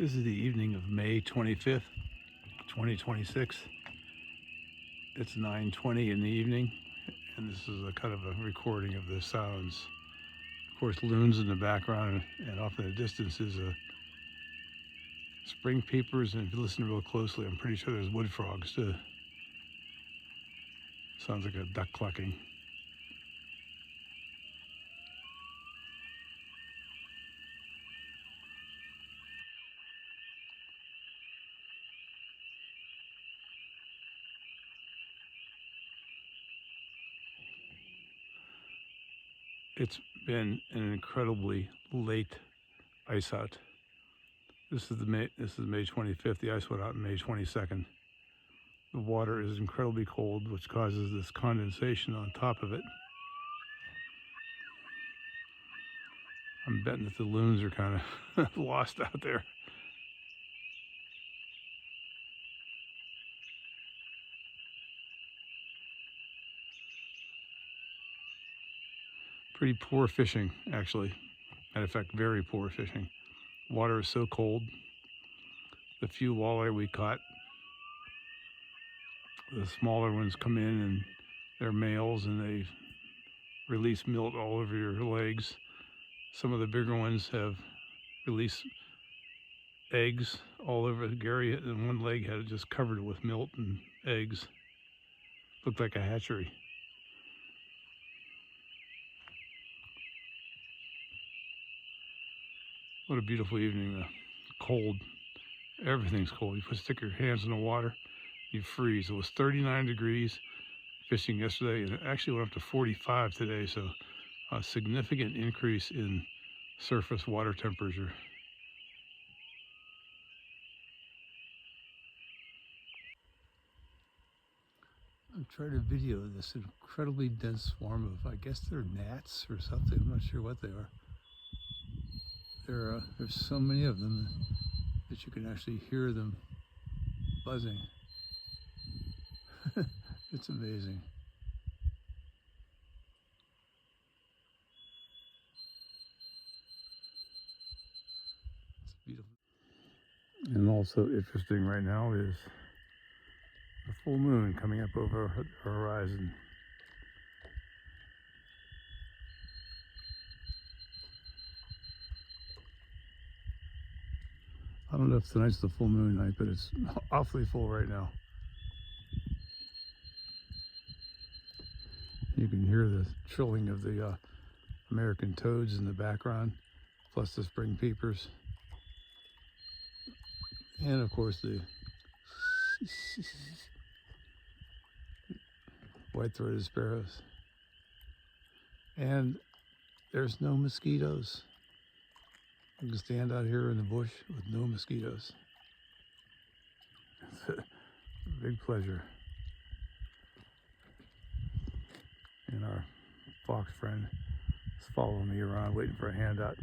This is the evening of May 25th, 2026. It's 9:20 in the evening, and this is a kind of a recording of the sounds. Of course, loons in the background, and off in the distance is a spring peepers, and if you listen real closely, I'm pretty sure there's wood frogs too. Sounds like a duck clucking. It's been an incredibly late ice out. This is May 25th. The ice went out on May 22nd. The water is incredibly cold, which causes this condensation on top of it. I'm betting that the loons are kind of lost out there. Pretty poor fishing, actually. Matter of fact, very poor fishing. Water is so cold. The few walleye we caught, the smaller ones come in and they're males and they release milt all over your legs. Some of the bigger ones have released eggs all over. Gary, and one leg had it just covered with milt and eggs. Looked like a hatchery. What a beautiful evening. Cold. Everything's cold. You stick your hands in the water, you freeze. It was 39 degrees fishing yesterday, and it actually went up to 45 today, so a significant increase in surface water temperature. I'm trying to video this incredibly dense swarm of, I guess they're gnats or something. I'm not sure what they are. There's so many of them that you can actually hear them buzzing. It's amazing. It's beautiful. And also interesting right now is the full moon coming up over the horizon. I don't know if tonight's the full moon night, but it's awfully full right now. You can hear the trilling of the American toads in the background, plus the spring peepers. And of course the white-throated sparrows. And there's no mosquitoes. You can stand out here in the bush with no mosquitoes. It's a big pleasure. And our fox friend is following me around, waiting for a handout.